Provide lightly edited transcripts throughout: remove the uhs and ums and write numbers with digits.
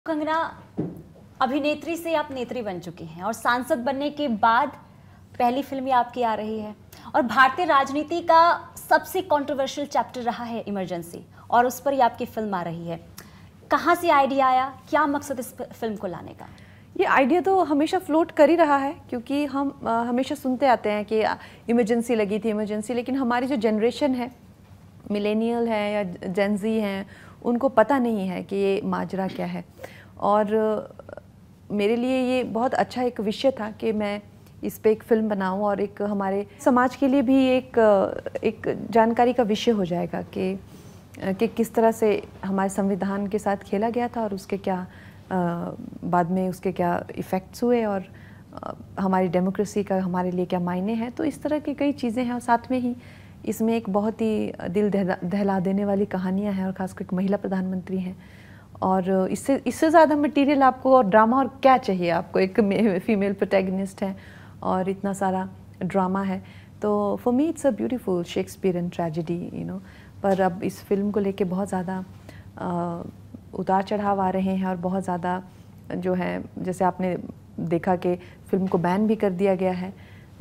कंगना, अभिनेत्री से आप नेत्री बन चुकी हैं और सांसद बनने के बाद पहली फिल्म ही आपकी आ रही है और भारतीय राजनीति का सबसे कंट्रोवर्शियल चैप्टर रहा है इमरजेंसी, और उस पर ही आपकी फिल्म आ रही है। कहाँ से आइडिया आया, क्या मकसद इस फिल्म को लाने का? ये आइडिया तो हमेशा फ्लोट कर ही रहा है, क्योंकि हम हमेशा सुनते आते हैं कि इमरजेंसी लगी थी इमरजेंसी, लेकिन हमारी जो जनरेशन है, मिलेनियल है या जेनजी हैं, उनको पता नहीं है कि ये माजरा क्या है। और मेरे लिए ये बहुत अच्छा एक विषय था कि मैं इस पे एक फ़िल्म बनाऊं और एक हमारे समाज के लिए भी एक जानकारी का विषय हो जाएगा कि किस तरह से हमारे संविधान के साथ खेला गया था और उसके क्या बाद में उसके क्या इफ़ेक्ट्स हुए और हमारी डेमोक्रेसी का हमारे लिए क्या मायने हैं। तो इस तरह की कई चीज़ें हैं और साथ में ही इसमें एक बहुत ही दिल दहला देने वाली कहानियां हैं और ख़ासकर एक महिला प्रधानमंत्री हैं। और इससे ज़्यादा मटेरियल आपको और ड्रामा और क्या चाहिए आपको, एक फीमेल प्रोटैगनिस्ट है और इतना सारा ड्रामा है। तो for me it's a beautiful Shakespearean tragedy, you know. पर अब इस फिल्म को लेके बहुत ज़्यादा उतार चढ़ाव आ रहे हैं और बहुत ज़्यादा जो है, जैसे आपने देखा कि फ़िल्म को बैन भी कर दिया गया है,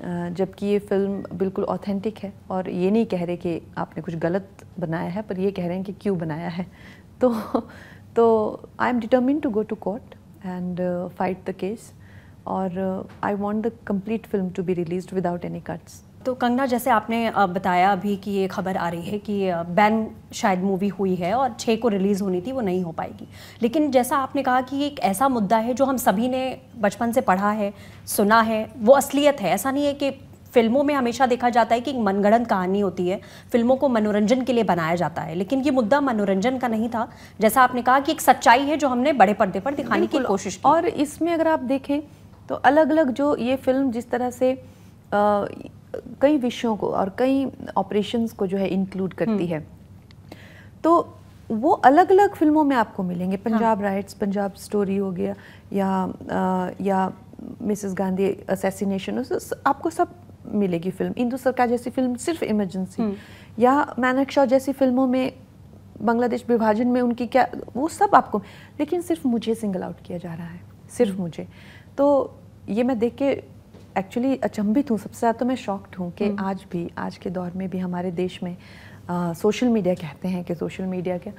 जबकि ये फ़िल्म बिल्कुल ऑथेंटिक है और ये नहीं कह रहे कि आपने कुछ गलत बनाया है, पर ये कह रहे हैं कि क्यों बनाया है। तो I am determined to go to court and fight the case, और I want the complete film to be released without any cuts. तो कंगना, जैसे आपने बताया अभी कि ये खबर आ रही है कि बैन शायद मूवी हुई है और 6 को रिलीज़ होनी थी, वो नहीं हो पाएगी, लेकिन जैसा आपने कहा कि एक ऐसा मुद्दा है जो हम सभी ने बचपन से पढ़ा है, सुना है, वो असलियत है। ऐसा नहीं है कि फिल्मों में हमेशा देखा जाता है कि एक मनगढ़ंत कहानी होती है, फिल्मों को मनोरंजन के लिए बनाया जाता है, लेकिन ये मुद्दा मनोरंजन का नहीं था। जैसा आपने कहा कि एक सच्चाई है जो हमने बड़े पर्दे पर दिखाने की कोशिश की। और इसमें अगर आप देखें तो अलग अलग जो ये फिल्म जिस तरह से कई विषयों को और कई ऑपरेशंस को जो है इंक्लूड करती है, तो वो अलग अलग फिल्मों में आपको मिलेंगे। पंजाब राइट्स, पंजाब स्टोरी हो गया, या मिसेस गांधी असैसिनेशन, आपको सब मिलेगी फिल्म। इंदु सरकार जैसी फिल्म सिर्फ इमरजेंसी, या मानेकशॉ जैसी फिल्मों में बांग्लादेश विभाजन में उनकी क्या, वो सब आपको, लेकिन सिर्फ मुझे सिंगल आउट किया जा रहा है, सिर्फ मुझे। तो ये मैं देख के एक्चुअली अचंभित हूँ। सबसे ज़्यादा तो मैं शॉक्ड हूँ कि आज के दौर में भी हमारे देश में सोशल मीडिया, कहते हैं कि सोशल मीडिया का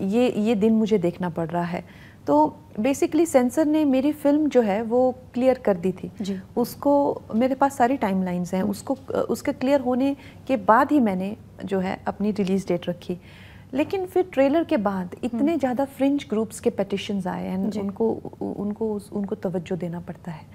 ये दिन मुझे देखना पड़ रहा है। तो बेसिकली सेंसर ने मेरी फिल्म जो है वो क्लियर कर दी थी जी। उसको, मेरे पास सारी टाइमलाइंस हैं, उसके क्लियर होने के बाद ही मैंने जो है अपनी रिलीज़ डेट रखी। लेकिन फिर ट्रेलर के बाद इतने ज़्यादा फ्रिंज ग्रुप्स के पेटिशंस आए एंड उनको तवज्जो देना पड़ता है।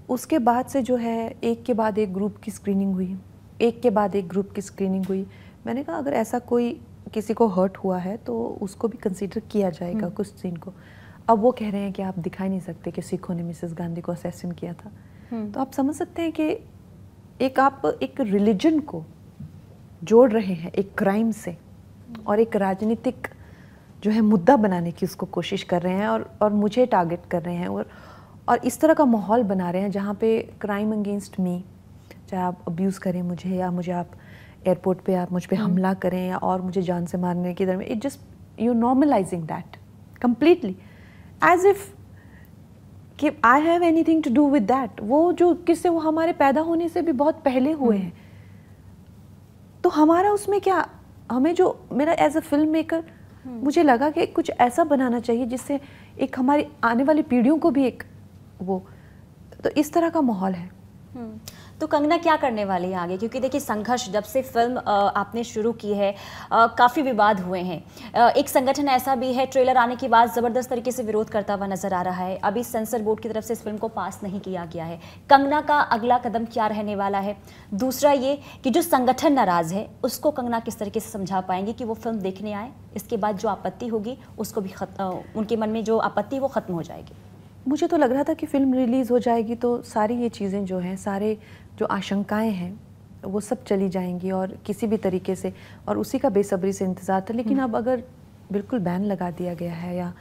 उसके बाद से जो है एक के बाद एक ग्रुप की स्क्रीनिंग हुई, एक के बाद एक ग्रुप की स्क्रीनिंग हुई। मैंने कहा अगर ऐसा कोई किसी को हर्ट हुआ है तो उसको भी कंसीडर किया जाएगा कुछ सीन को। अब वो कह रहे हैं कि आप दिखा नहीं सकते कि सिखों ने मिसेस गांधी को असैसिन किया था। तो आप समझ सकते हैं कि आप एक रिलीजन को जोड़ रहे हैं एक क्राइम से, और एक राजनीतिक जो है मुद्दा बनाने की उसको कोशिश कर रहे हैं, और मुझे टारगेट कर रहे हैं, और इस तरह का माहौल बना रहे हैं जहाँ पे क्राइम अगेंस्ट मी, चाहे आप अब्यूज़ करें मुझे, या मुझे आप एयरपोर्ट पे आप मुझ पे हमला करें, या और मुझे जान से मारने की दर में, it just you normalizing that completely as if कि I have anything to do with that. वो जो किससे, वो हमारे पैदा होने से भी बहुत पहले हुए हैं। तो हमारा उसमें क्या, हमें जो मेरा एज अ फिल्म मेकर मुझे लगा कि कुछ ऐसा बनाना चाहिए जिससे एक हमारी आने वाली पीढ़ियों को भी एक वो, तो इस तरह का माहौल है। तो कंगना क्या करने वाली है आगे? क्योंकि देखिए, संघर्ष जब से फिल्म आपने शुरू की है, काफ़ी विवाद हुए हैं। एक संगठन ऐसा भी है ट्रेलर आने के बाद ज़बरदस्त तरीके से विरोध करता हुआ नजर आ रहा है। अभी सेंसर बोर्ड की तरफ से इस फिल्म को पास नहीं किया गया है। कंगना का अगला कदम क्या रहने वाला है? दूसरा ये कि जो संगठन नाराज़ है उसको कंगना किस तरीके से समझा पाएंगे कि वो फिल्म देखने आए, इसके बाद जो आपत्ति होगी उसको भी उनके मन में जो आपत्ति वो ख़त्म हो जाएगी। मुझे तो लग रहा था कि फ़िल्म रिलीज़ हो जाएगी तो सारी ये चीज़ें जो हैं, सारे जो आशंकाएं हैं वो सब चली जाएंगी और किसी भी तरीके से, और उसी का बेसब्री से इंतज़ार था। लेकिन अब अगर बिल्कुल बैन लगा दिया गया है या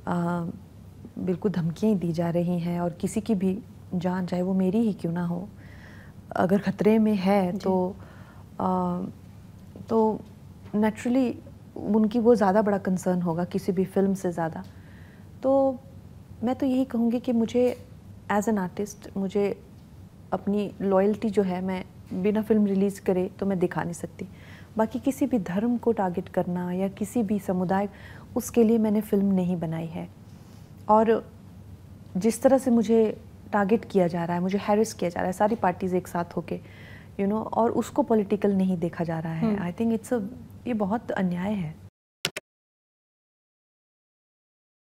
बिल्कुल धमकियाँ दी जा रही हैं, और किसी की भी जान, चाहे वो मेरी ही क्यों ना हो, अगर ख़तरे में है तो नेचुरली उनकी वो ज़्यादा बड़ा कंसर्न होगा किसी भी फिल्म से ज़्यादा। तो मैं तो यही कहूँगी कि मुझे एज एन आर्टिस्ट मुझे अपनी लॉयल्टी जो है मैं बिना फिल्म रिलीज़ करे तो मैं दिखा नहीं सकती। बाकी किसी भी धर्म को टारगेट करना या किसी भी समुदाय, उसके लिए मैंने फ़िल्म नहीं बनाई है। और जिस तरह से मुझे टारगेट किया जा रहा है, मुझे हैरेस किया जा रहा है सारी पार्टीज़ एक साथ होके, और उसको पॉलिटिकल नहीं देखा जा रहा है, आई थिंक ये बहुत अन्याय है।